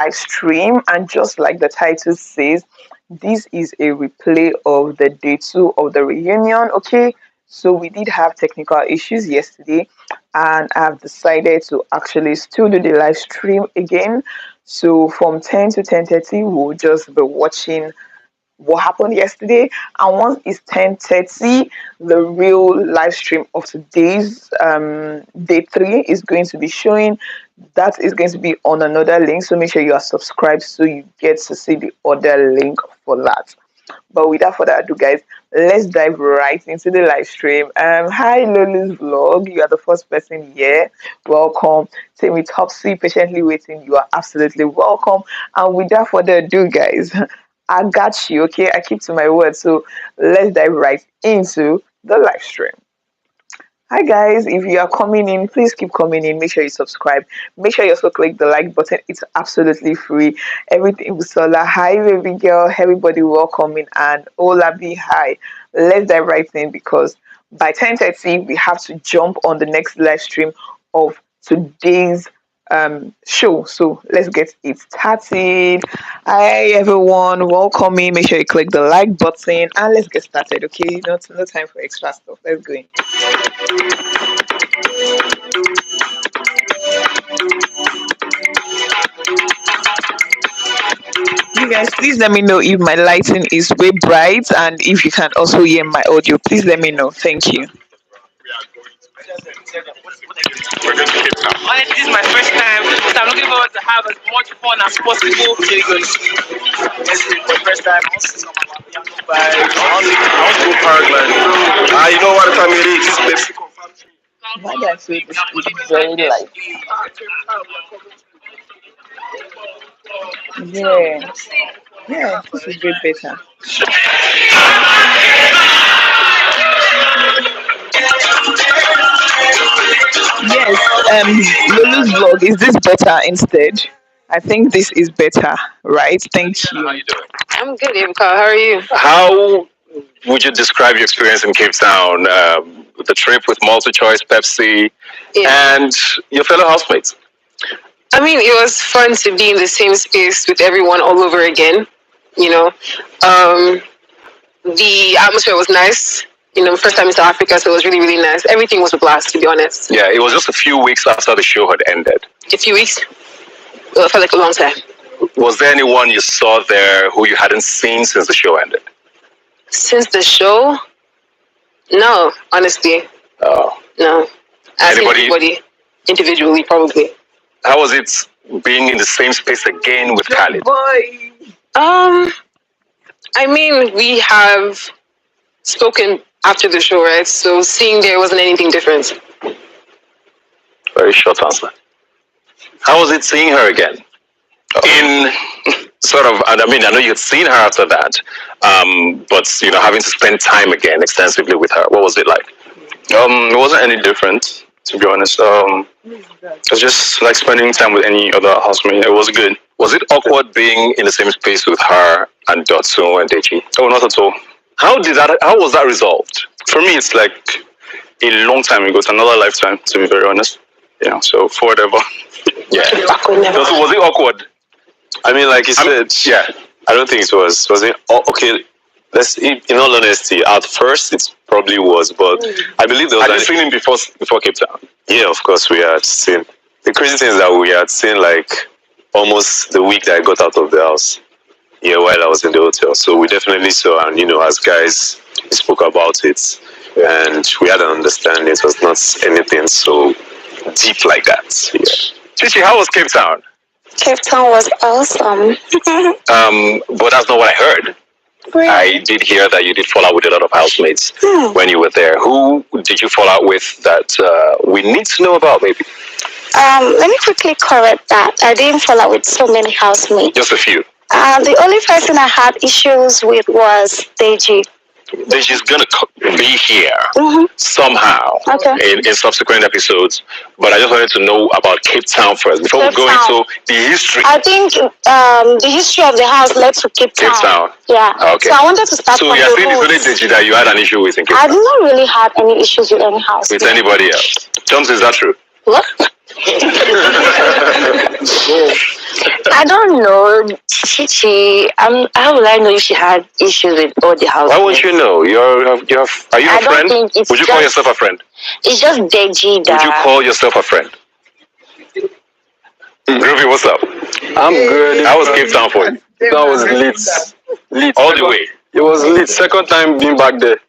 live stream, and just like the title says, this is a replay of the day 2 of the reunion. Okay, so we did have technical issues yesterday, and I've decided to actually still do the live stream again. So from 10 to 10:30, we'll just be watching what happened yesterday, and once it's 10:30, the real live stream of today's day 3 is going to be showing. That is going to be on another link, so make sure you are subscribed so you get to see the other link for that. But without further ado, guys, let's dive right into the live stream. Hi Lolu's vlog, you are the first person here. Welcome. Timmy Topsy, patiently waiting, you are absolutely welcome. And without further ado, guys, I got you, okay? I keep to my word. So let's dive right into the live stream. Hi guys, if you are coming in, please keep coming in. Make sure you subscribe. Make sure you also click the like button. It's absolutely free. Everything with Sola. Hi baby girl, everybody welcome in, and Olabi, hi. Let's dive right in because by 10:30 we have to jump on the next live stream of today's show. So let's get it started. Hi everyone, welcome in. Make sure you click the like button and let's get started. Okay, no time for extra stuff. Let's go in. You guys, please let me know if my lighting is way bright and if you can also hear my audio. Please let me know. Thank you. Honestly, this is my first time, so I'm looking forward to have as much fun as possible. Really good. This is my first time. I want to go paragliding. You know what time it is? It's Pepsi. Why did I say this is very light? Yeah. Yeah, this is way better. Yes, Lulu's vlog, is this better instead? I think this is better, right? Thank you. How you doing? I'm good, Ivka. How are you? How would you describe your experience in Cape Town? The trip with MultiChoice, Pepsi, and your fellow housemates? I mean, it was fun to be in the same space with everyone all over again. You know, the atmosphere was nice. You know, first time in South Africa, so it was really, really nice. Everything was a blast, to be honest. Yeah, it was just a few weeks after the show had ended. A few weeks? Well, it felt like a long time. Was there anyone you saw there who you hadn't seen since the show ended? Since the show? No, honestly. Oh. No. Anybody individually, probably. How was it being in the same space again with Khalid? I mean, we have spoken after the show, right? So seeing there wasn't anything different. Very short answer. How was it seeing her again? In sort of, I mean, I know you had seen her after that, but, you know, having to spend time again extensively with her, what was it like? It wasn't any different, to be honest. It was just like spending time with any other housemate. It was good. Was it awkward being in the same space with her and Dotsu and Deji? Oh, not at all. How was that resolved? For me, it's like a long time ago. It's another lifetime, to be very honest. Yeah, so for whatever. Yeah. Was it awkward? I mean, like you said, yeah. I don't think it was. Was it? Oh, okay. In all honesty, at first it probably was, but I believe there was. Had you seen him before Cape Town? Yeah, of course we had seen. The crazy thing is that we had seen like almost the week that I got out of the house. Yeah, while I was in the hotel. So we definitely saw, and you know, as guys, we spoke about it, and we had an understanding. It was not anything so deep like that. Yeah. Chichi, how was Cape Town? Cape Town was awesome. But that's not what I heard. Really? I did hear that you did fall out with a lot of housemates when you were there. Who did you fall out with that we need to know about, maybe? Let me quickly correct that. I didn't fall out with so many housemates. Just a few. The only person I had issues with was Deji. Deji's gonna be here somehow in subsequent episodes, but I just wanted to know about Cape Town first before we go into the history. I think the history of the house led to Cape Town. Cape Town. Yeah. Okay. So I wanted to start So from you're saying the it's only Deji that you had an issue with in Cape Town? I did not really have any issues with any house. With anybody else? Jones, is that true? What? I don't know. How will I know if she had issues with all the houses? Why won't you know? Are you a friend? Would you call yourself a friend? It's just Deji that. Would you call yourself a friend? Groovy, what's up? I'm good. How was Cape Town for you? That was lit. All the way. It was lit. Second time being back there.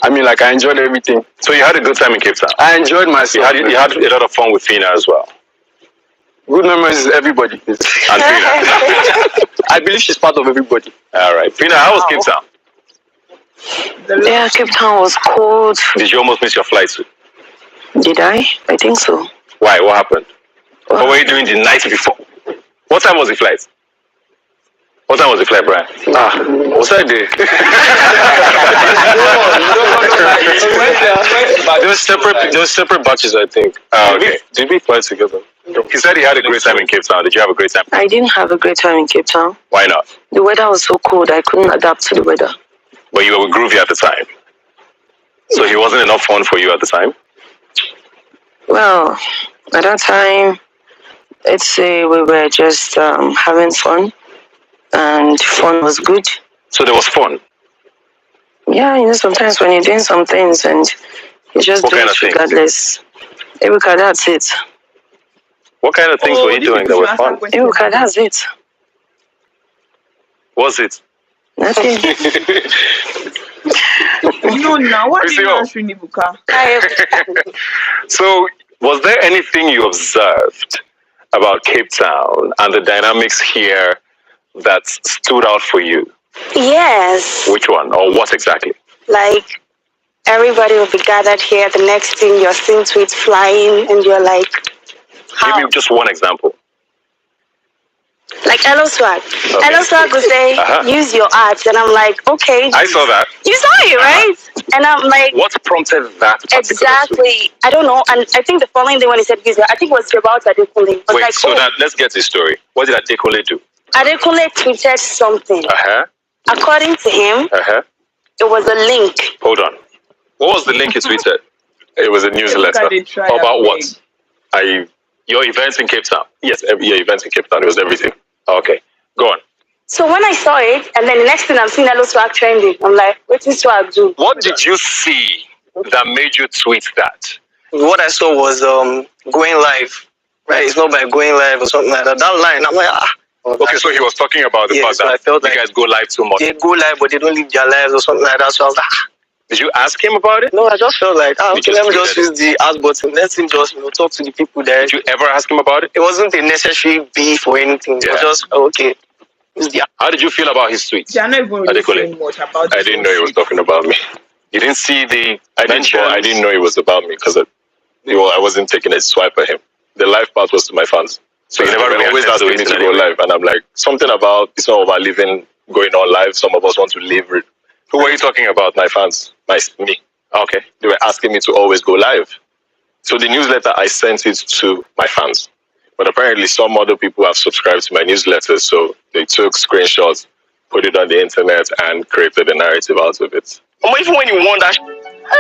I mean, like, I enjoyed everything. So you had a good time in Cape Town? I enjoyed myself. You had a lot of fun with Fina as well. Good memories, everybody. And Fina. I believe she's part of everybody. All right. Fina, how was Cape Town? Yeah, Cape Town was cold. Did you almost miss your flight too? Did I? I think so. Why? What happened? What were you doing the night before? What time was the flight? What time was the flight, Brian? Was I there? There were separate batches, I think. Okay. Did we fly together? He said he had a great time in Cape Town. Did you have a great time? I didn't have a great time in Cape Town. Why not? The weather was so cold, I couldn't adapt to the weather. But you were with Groovy at the time. So he wasn't enough fun for you at the time? Well, at that time, let's say we were just having fun, and fun was good. So there was fun? Yeah, sometimes when you're doing some things and you just do it regardless. Ebuka, that's it. What kind of things were you doing that were fun? Ebuka, that's it. Was it? Nothing. No, now what are you answering, Ibuka? So, was there anything you observed about Cape Town and the dynamics here that stood out for you? Yes. Which one, or what exactly? Like, everybody will be gathered here. The next thing you're seeing tweets flying, and you're like, how? Give me just one example. Like Elo Swag. Okay. Elo Swag will say, use your art. And I'm like, okay. I saw that. You saw it, right? And I'm like, what prompted that? Exactly. I don't know. And I think the following day when he said use your, I think it was about Adekunle. Wait, like, so that, let's get this story. What did Adekunle do? Adekunle tweeted something. According to him, it was a link. Hold on. What was the link he tweeted? It was a newsletter. About what? Your events in Cape Town. Yes, your events in Cape Town. It was everything. Okay, go on. So when I saw it, and then the next thing I'm seeing Elo Swag trending, I'm like, what is Swag do? What did you see that made you tweet that? What I saw was going live. Right, it's not by going live or something like that. That line, I'm like, Okay, so he was talking about the fact that you guys go live too much. They go live, but they don't live their lives or something like that. So I was like, Did you ask him about it? No, I just felt like, okay, let me just use the ask button. Let him just talk to the people there. Did you ever ask him about it? It wasn't a necessary beef or anything. It was just, okay. How did you feel about his tweets? They're not even really saying much about I didn't know he was talking about me. You didn't see the... I didn't know it was about me because I wasn't taking a swipe at him. The live part was to my fans. So you never always asked me to go live. And I'm like, something about, it's not about living, going on live. Some of us want to live. Who were you talking about? My fans? Me. Okay. They were asking me to always go live. So the newsletter, I sent it to my fans. But apparently some other people have subscribed to my newsletter. So they took screenshots, put it on the internet, and created a narrative out of it. Even when you want that,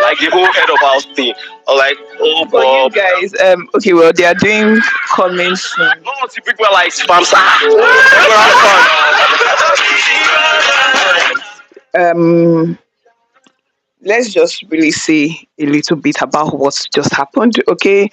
like the whole head of house thing, or like, oh, but you guys, okay, well, they are doing comments soon. Oh, people are like spams. Let's just really say a little bit about what's just happened, okay?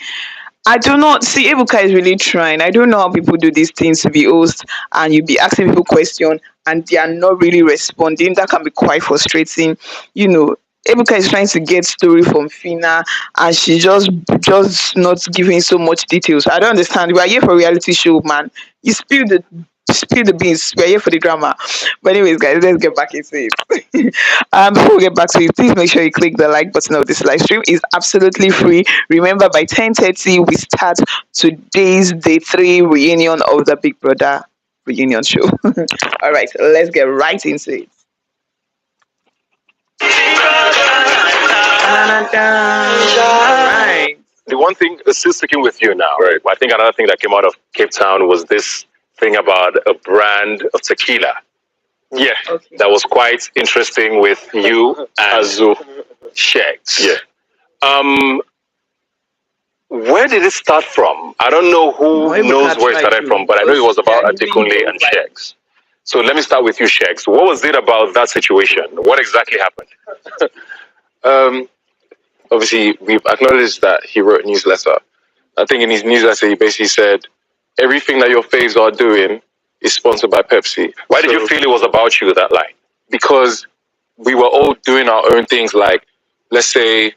I do not see Ebuka is really trying. I don't know how people do these things to be host and you be asking people questions and they are not really responding. That can be quite frustrating. You know, Ebuka is trying to get story from Fina and she just not giving so much details. I don't understand. We are here for a reality show, man. You spill the beans. We're here for the drama. But anyways, guys, let's get back into it. Before we get back to it, please make sure you click the like button of this live stream. It's absolutely free. Remember, by 10:30 we start today's day 3 reunion of the Big Brother reunion show. All right, let's get right into it. Right. The one thing, still sticking with you now, right? I think another thing that came out of Cape Town was this thing about a brand of tequila. Yeah, okay. That was quite interesting with you and Azu Sheks. Yeah. where did it start from? I don't know who knows where it started from, but I know it was about Adekunle and Shegs. So let me start with you, Shegs. What was it about that situation? What exactly happened? Obviously, we've acknowledged that he wrote a newsletter. I think in his newsletter, he basically said, everything that your faves are doing is sponsored by Pepsi. Why did you feel it was about you, that line? Because we were all doing our own things. Like, let's say,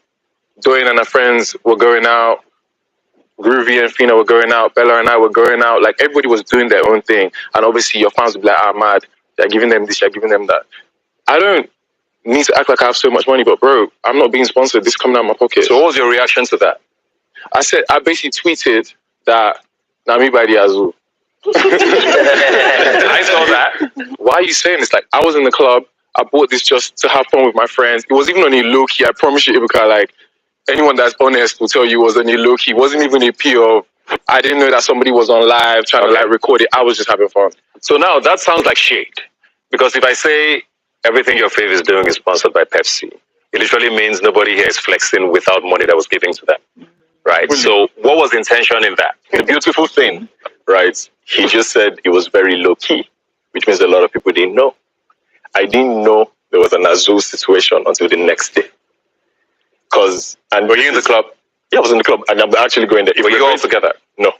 Dwayne and her friends were going out, Groovy and Fina were going out, Bella and I were going out. Like, everybody was doing their own thing. And obviously, your fans would be like, ah, mad, you're giving them this, you're giving them that. I don't need to act like I have so much money, but bro, I'm not being sponsored. This is coming out of my pocket. So what was your reaction to that? I basically tweeted that, Nami by the Azul. I saw that. Why are you saying this? Like, I was in the club. I bought this just to have fun with my friends. It was even on a low key. I promise you, Ibuka, like, anyone that's honest will tell you it was on a low key. It wasn't even a P of, I didn't know that somebody was on live trying to like record it. I was just having fun. So now that sounds like shade. Because if I say everything your fave is doing is sponsored by Pepsi, it literally means nobody here is flexing without money that was given to them. Right? So what was the intention in that? The beautiful thing, right? He just said it was very low key, which means a lot of people didn't know. I didn't know there was an Azul situation until the next day. And were you in the club? Yeah, I was in the club, and I'm actually going there. If were you all together? No,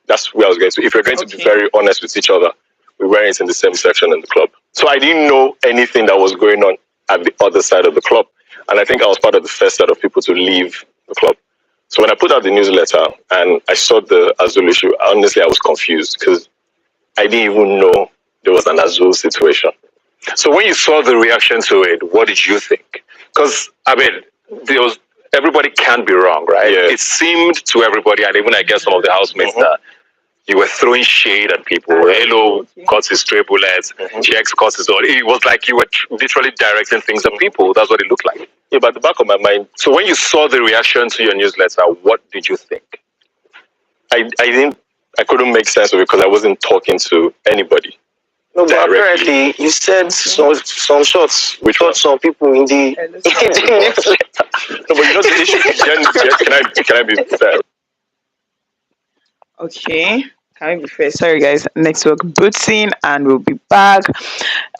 that's where I was going to. If we're going to be very honest with each other, we weren't in the same section in the club. So I didn't know anything that was going on at the other side of the club. And I think I was part of the first set of people to leave the club. So when I put out the newsletter and I saw the Azul issue, honestly, I was confused because I didn't even know there was an Azul situation. So when you saw the reaction to it, what did you think? Because, I mean, everybody can be wrong, right? Yeah. It seemed to everybody, and even I guess some of the housemates, that you were throwing shade at people. Hello, got his stray bullets, Checks got his all. It was like you were literally directing things at people. That's what it looked like. Yeah, but at the back of my mind. So when you saw the reaction to your newsletter, what did you think? I couldn't make sense of it because I wasn't talking to anybody. No, but apparently you said some shots. Which shot some people in the newsletter. No, but you know the issue. Can I be fair? Okay. Can we be fair? Sorry guys, network booting and we'll be back.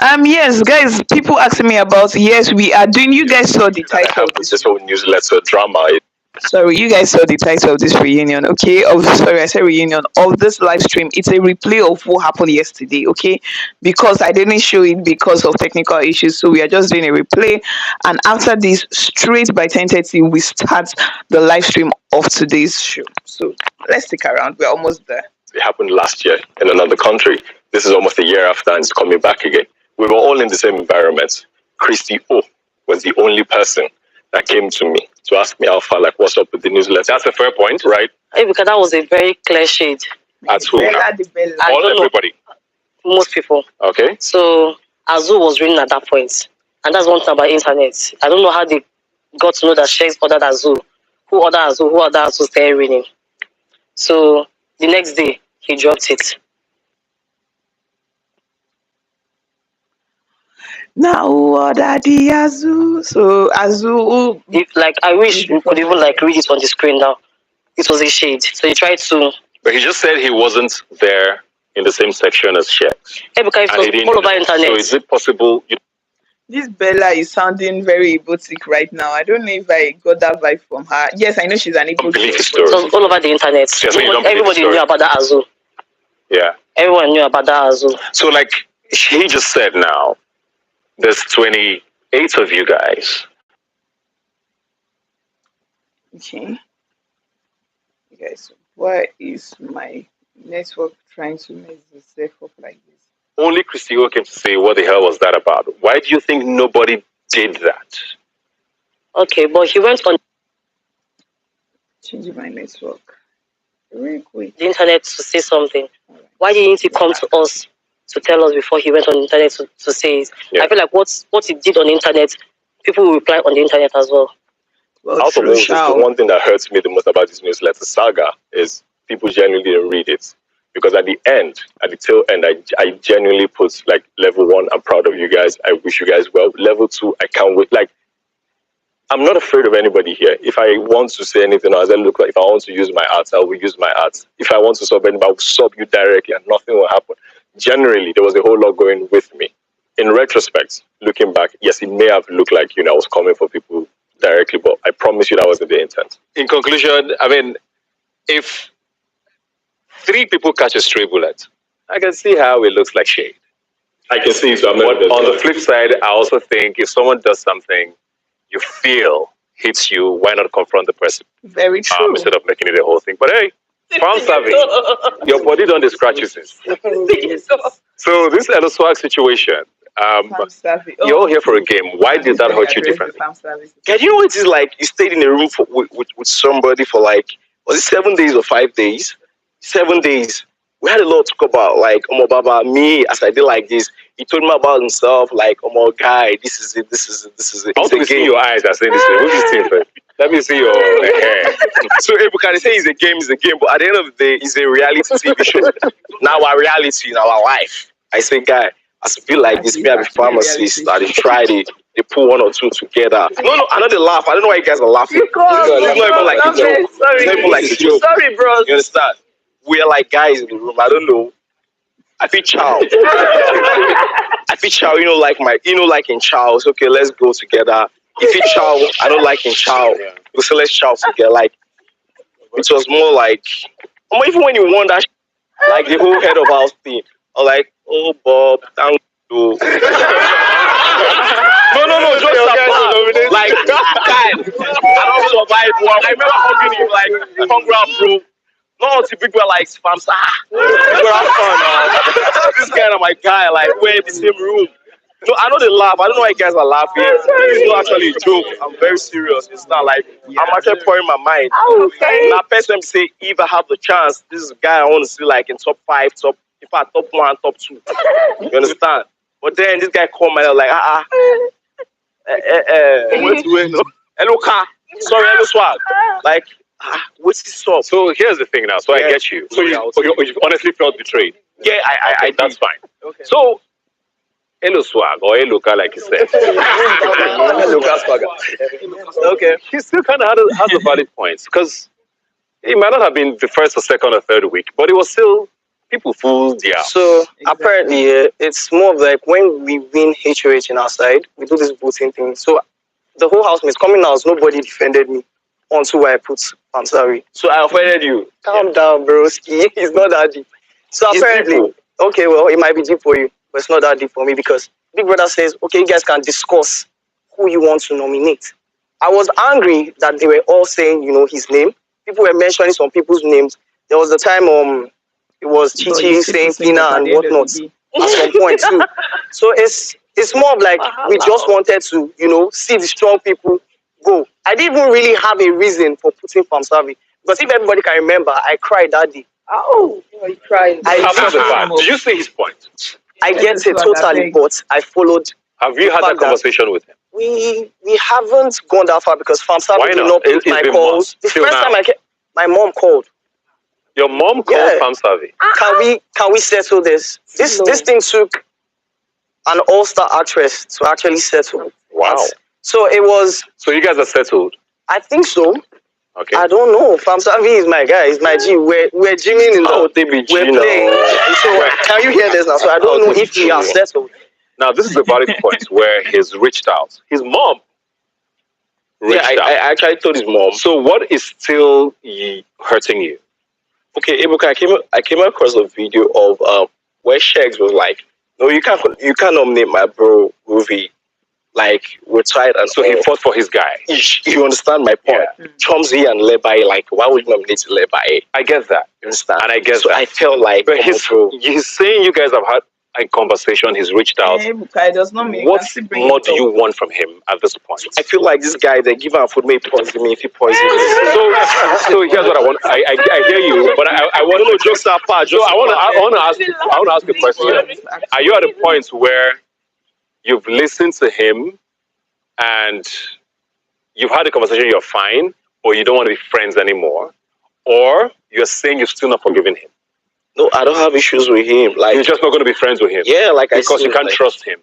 Yes, guys, people asking me about we are doing, you guys saw the title of this whole newsletter drama. Sorry, you guys saw the title of this reunion, okay? I said reunion of this live stream. It's a replay of what happened yesterday, okay? Because I didn't show it because of technical issues, so we are just doing a replay. And after this, straight by 10:30, we start the live stream of today's show. So let's stick around. We're almost there. It happened last year in another country. This is almost a year after, and it's coming back again. We were all in the same environment. Christy O was the only person that came to me to ask me how far, like, what's up with the newsletter. That's a fair point, right? Hey, because that was a very clear shade. At who? Everybody. Most people. Okay. So Azul was reading at that point. And that's one thing about internet. I don't know how they got to know that Shegs ordered Azul. Who ordered Azul started reading. So the next day, he dropped it. Now order the Azul. So Azul. I wish we could even read it on the screen now. It was a shade. So he tried to. But he just said he wasn't there in the same section as Shegs. Hey, because it was all over internet. So is it possible? This Bella is sounding very erotic right now. I don't know if I got that vibe from her. Yes, I know she's an Igbo girl. It was all over the internet. Yes, everybody knew about that Azul. Yeah. Everyone knew about that Azul. So he just said now, there's 28 of you guys. Okay. You guys, why is my network trying to mess itself up like this? Only Christio came to say, what the hell was that about? Why do you think nobody did that? Okay, but he went on changing my network very quick. The internet to say something. Why didn't he come to us to tell us before he went on the internet to say it? Yeah. I feel like what he did on the internet, people will reply on the internet as well. Out of all this, the one thing that hurts me the most about this newsletter saga is people genuinely didn't read it. Because at the tail end, I genuinely put level 1, I'm proud of you guys. I wish you guys well. Level 2, I can't wait. I'm not afraid of anybody here. If I want to say anything, or as I look like, if I want to use my art, I will use my art. If I want to sub anybody, I will sub you directly, and nothing will happen. Generally, there was a whole lot going with me. In retrospect, looking back, yes, it may have looked like, I was coming for people directly, but I promise you that wasn't the intent. In conclusion, I mean, if 3 people catch a stray bullet, I can see how it looks like shade. I can see it. So but on the flip side, I also think if someone does something you feel hits you, why not confront the person? Very true. Instead of making it a whole thing. But hey, farm savvy, your body don't scratch you since. So this swag situation, you're all here for a game. Why did that hurt you differently? Yeah, you know what it is like? You stayed in a room with somebody for like, was it 7 days or 5 days? 7 days. We had a lot to talk about, like, Baba, me, as I did like this. He told me about himself, like, guy, this is it. I want to see your eyes that say this thing. What's this thing, first? Let me see your hair. So people can say it's a game, but at the end of the day, it's a reality TV show. Now our reality in our life. I say, guy, I feel like this me, I'm a pharmacist, that they try they put 1 or 2 together. No, I know they laugh. I don't know why you guys are laughing. It's not even like a joke. It's not even like a joke. Sorry, bro. You understand? We are like guys in the room. I don't know. I feel chow. I feel chow. Like in chow. So, okay, let's go together. If you chow, I don't like in chow. So let's chow together. Like it was more like, even when you won that, like the whole head of house thing, or like, oh Bob, thank you. No, just like, guys, I don't survive. I remember hugging him like, congrats, bro. No, to people are like spams. This guy and my guy, like, we're in the same room. No, I know they laugh. I don't know why you guys are laughing. It's not actually a joke. I'm very serious. It's not like I'm actually pouring my mind. Now, person say, if I have the chance, this is a guy I want to see like in top 5, top 1, top 2. You understand? But then this guy called me like, hello car, sorry, hello swag, like. What's this up? So here's the thing now. So I get you. So you honestly felt betrayed. Yeah, I did. That's fine. Okay. So, hello swag or hello car, like you said. Hello car swagger. Okay. He still kind of has a valid point because it might not have been the first or second or third week, but it was still people fooled. Yeah. So apparently, it's more of like when we win HOH in our side, we do this voting thing. So the whole housemates coming out, nobody defended me. Until I put, I'm sorry. So I offended you. Calm down, broski. It's not that deep. So apparently, okay, well, it might be deep for you, but it's not that deep for me because Big Brother says, okay, you guys can discuss who you want to nominate. I was angry that they were all saying, his name. People were mentioning some people's names. There was the time it was Chichi saying Fina and whatnot at some point too. So it's more of like we just wanted to, see the strong people go. I didn't even really have a reason for putting Farm Savvy. Because if everybody can remember, I cried that day. Oh, you cried. Did you see his point? I get it totally, but I followed. Have you had that conversation with him? We haven't gone that far because Farm Savvy did not pick my calls. The first time my mom called. Your mom called Farm Savvy? Can we settle this? This thing took an all-star actress to actually settle. Wow. So it was. So you guys are settled? I think so. Okay. I don't know. Farm Savvy is my guy. He's my G. We're gymming in the. We're playing. So can you hear this now? So I don't know if we are settled. Now this is a valid point where he's reached out. His mom. I actually told his mom. So what is still hurting you? Okay, Ebuka, I came across a video of where Shegs was like, no, you can't nominate my bro Ruvi. Like, we're tired, and so he fought for his guy. You understand my point? Yeah. Chomsy and Lebai, like, why would you nominate Lebai? I get that. You understand? And I guess so that. I felt like, but he's saying you guys have had a conversation, he's reached out. Does not mean what more do you want from him at this point? I feel like this guy, they give him food, may poison me if he poisons me. So here's what I want. I hear you, but I want to jokes apart. So I want to ask a question. Are you at a point where you've listened to him and you've had a conversation, you're fine, or you don't want to be friends anymore, or you're saying you're still not forgiving him? No, I don't have issues with him. Like, you're just not going to be friends with him? Yeah, like because you can't trust him.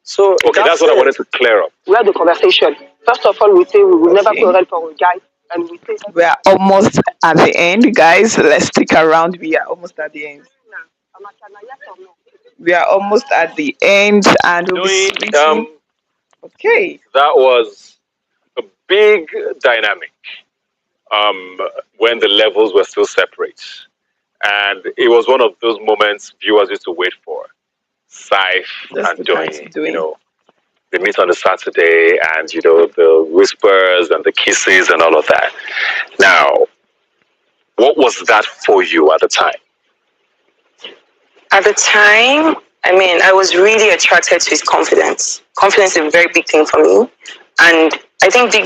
So okay, that's what I wanted to clear up. We had the conversation. First of all, we say we will never quarrel for a guy, and we say We are almost at the end, guys. Let's stick around. We are almost at the end. We are almost at the end, and we'll be switching. Okay. That was a big dynamic when the levels were still separate. And it was one of those moments viewers used to wait for. Saif and Doyin, you know, they meet on a Saturday and, you know, the whispers and the kisses and all of that. Now, what was that for you at the time? At the time, I mean, I was really attracted to his confidence. Confidence is a very big thing for me. And I think he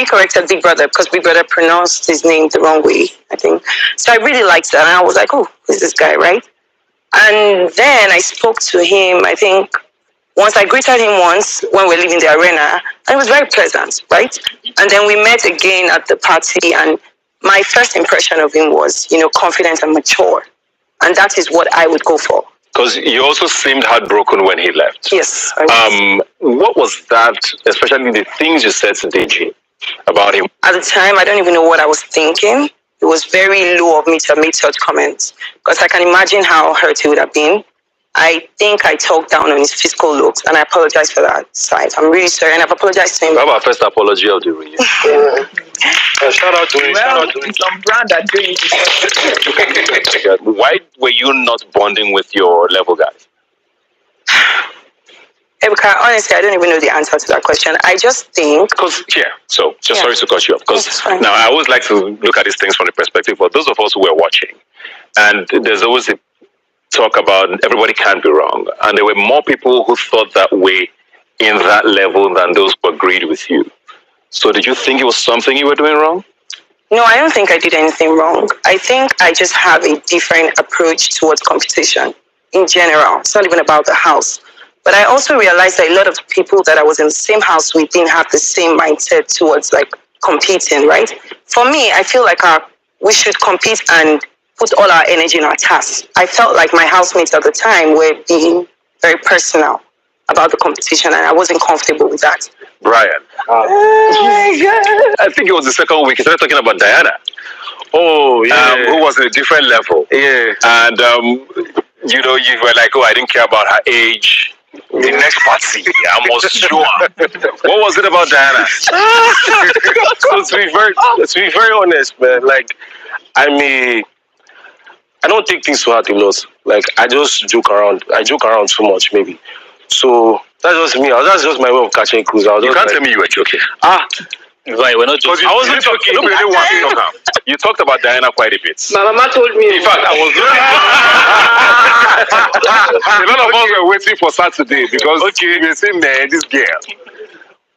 corrected Big Brother because Big Brother pronounced his name the wrong way, I think. So I really liked that. And I was like, oh, who's this guy, right? And then I spoke to him, I think, once I greeted him once when we were leaving the arena, and it was very pleasant, right? And then we met again at the party, and my first impression of him was, you know, confident and mature. And that is what I would go for. Because you also seemed heartbroken when he left. Yes. What was that, especially the things you said to Deji about him? At the time, I don't even know what I was thinking. It was very low of me to have made such comments. Because I can imagine how hurt he would have been. I think I talked down on his physical looks, and I apologize for that side. I'm really sorry, and I've apologized to him. How about first apology of the reunion? Shout out to him. Well, it's on brand at doing it. Why were you not bonding with your level guys? Ebuka, honestly, I don't even know the answer to that question. I just think... Sorry to cut you off. Because now I always like to look at these things from the perspective of those of us who were watching. And there's always a talk about everybody can't be wrong. And there were more people who thought that way in that level than those who agreed with you. So did you think it was something you were doing wrong? No, I don't think I did anything wrong. I think I just have a different approach towards competition in general. It's not even about the house. But I also realized that a lot of people that I was in the same house with didn't have the same mindset towards like competing, right? For me, I feel like we should compete and put all our energy in our tasks. I felt like my housemates at the time were being very personal about the competition, and I wasn't comfortable with that. Brian. I think it was the second week. He started talking about Diana. Oh, yeah. Who was at a different level. Yeah. And, you know, you were like, oh, I didn't care about her age. The next party, I was sure. What was it about Diana? So to be very honest, man, like, I don't take things to heart a lot. Like, I just joke around. I joke around too much, maybe. So that's just me. That's just my way of catching clues. You can't tell me you were joking. Right, we're not joking. I wasn't joking. You talked about Diana quite a bit. My mama told me. In fact, I was looking. A lot of us were waiting for Saturday because we were saying, man, this girl.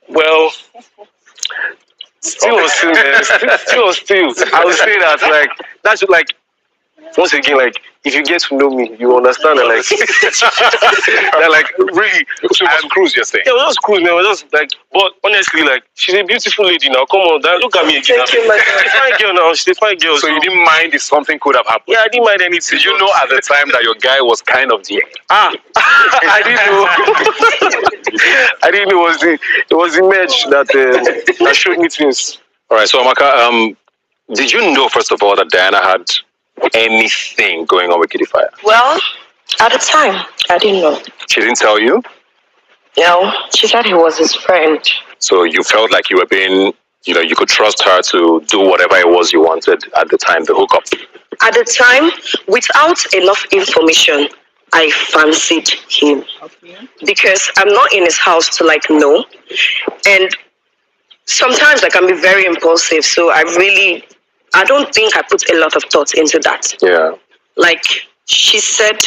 Well, still. I would say that, like, that's like, once again, like, if you get to know me, you understand that, like, that, like, really. So it was cruise, you're saying? Yeah, it was cruise, man. It was just, like, but honestly, like, she's a beautiful lady now. Come on, look at me again. She's a fine girl now. She's a fine girl. So you didn't mind if something could have happened? Yeah, I didn't mind anything. Did you know at the time that your guy was kind of the... I didn't know. I didn't know it was the merge that showed me things. All right, so Amaka, did you know, first of all, that Diana had anything going on with Kitty Fire? Well, at the time, I didn't know. She didn't tell you? No, she said he was his friend. So you felt like you were being, you know, you could trust her to do whatever it was you wanted at the time, the hookup? At the time, without enough information, I fancied him. Okay. Because I'm not in his house to, like, know. And sometimes I can be very impulsive, so I don't think I put a lot of thought into that. Yeah. Like, she said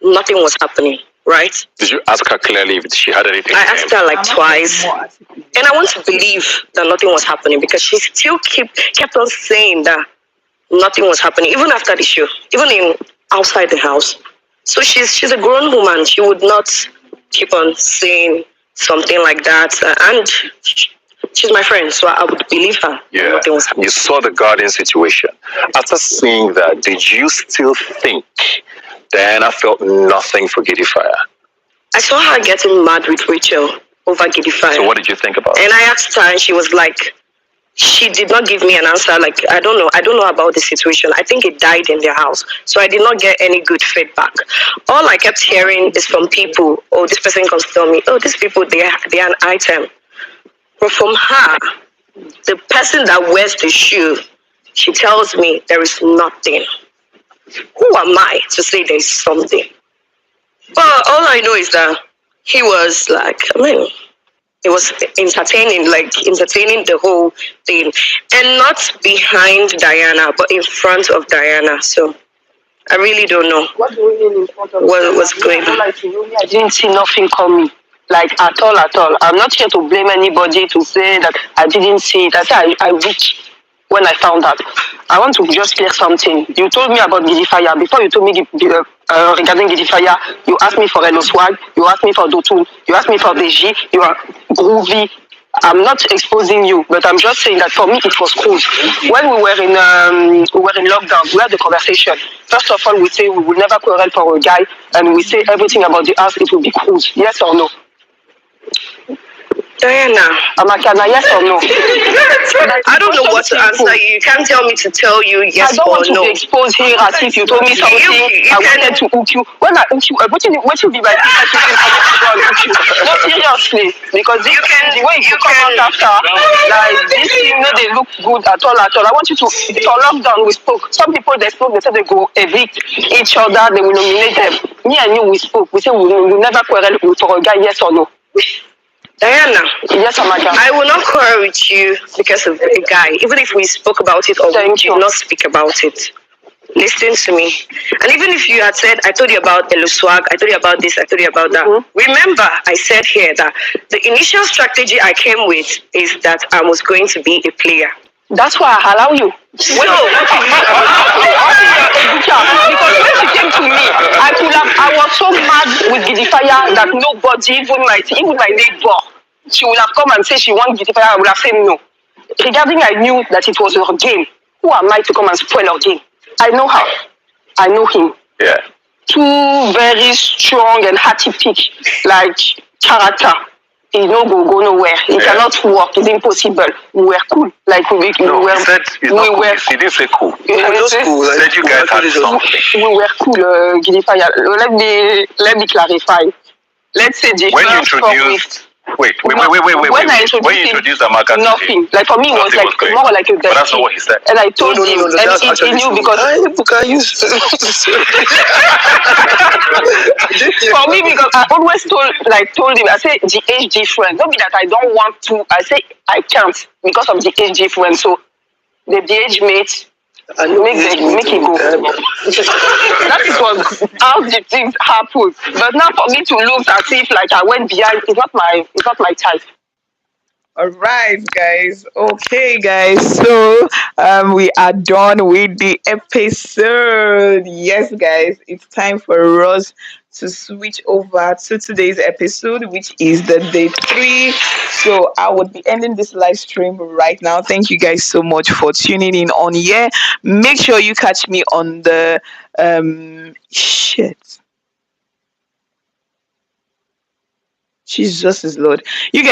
nothing was happening, right? Did you ask her clearly if she had anything? I asked her like twice. And I want to believe that nothing was happening because she still kept on saying that nothing was happening, even after the show, even outside the house. So she's a grown woman. She would not keep on saying something like that. And she's my friend, so I would believe her. Yeah, you saw the garden situation. After seeing that, did you still think Diana felt nothing for Kitty Fire? I saw her getting mad with Rachel over Gidify. So what did you think about it? And I asked her, and she was like, she did not give me an answer. Like, I don't know about the situation. I think it died in their house. So I did not get any good feedback. All I kept hearing is from people, oh, this person comes to tell me, oh, these people, they are an item. But from her, the person that wears the shoe, she tells me there is nothing. Who am I to say there is something? But all I know is that he was like, it was entertaining the whole thing. And not behind Diana, but in front of Diana. So I really don't know What do you mean in front of what was going on. I didn't see nothing coming. Like at all. I'm not here to blame anybody to say that I didn't see it. I said I reached when I found out. I want to just clear something. You told me about Gidifaya. Before you told me regarding Gidifaya, you asked me for Elo Swag, you asked me for Dotun, you asked me for Deji, you are groovy. I'm not exposing you, but I'm just saying that for me it was cool. When we were in lockdown, we had the conversation. First of all, we say we will never quarrel for a guy, and we say everything about the house, it will be cool. Yes or no? Diana, Amakana, yes or no? I don't know what to answer you. You can't tell me to tell you yes I don't or want to no. be exposed here as if you told me something. I wanted to hook you. When I hook you, what will be my business? No, seriously. Because the way you come out after, like this thing, they look good at all. I want you to, for lockdown, we spoke. Some people, they spoke, they said they go evict each other, they will nominate them. Me and you, we spoke. We said we will never quarrel for a guy, yes or no? Diana, yes, I will not quarrel with you because of a guy, even if we spoke about it or we did not speak about it. Listen to me. And even if you had said, I told you about Elo Swag, I told you about this, I told you about that. Remember, I said here that the initial strategy I came with is that I was going to be a player. That's why I allow you. Because when she came to me, I was so mad with Gidifaya that nobody, even my neighbor, she would have come and say she wants Gidifaya, I would have said no. Regarding, I knew that it was her game. Who am I to come and spoil her game? I know her. I know him. Yeah. Two very strong and hearty pick, like character. He no go nowhere. He cannot work. It's impossible. We were cool. Like we No, were. he said he's not cool. He didn't say cool. He said you guys had something. We were cool, Gidifaya. Let me clarify. Let's say the When you first introduced, wait. When I introduced Amaka to nothing. him, Like for me, it was like great. more like a But that's not what he said. And I told him, and he knew because for me, because I always told him, I say the age difference. Don't be that I don't want to. I say I can't because of the age difference. So the age mate. Make it go. That is what how the things happen. But now for me to look as if like I went behind, it's not my type. All right, guys. Okay, guys. So we are done with the episode. Yes, guys. It's time for us to switch over to today's episode, which is the day 3. So I would be ending this live stream right now. Thank you guys so much for tuning in on here. Make sure you catch me on the Jesus is Lord. You guys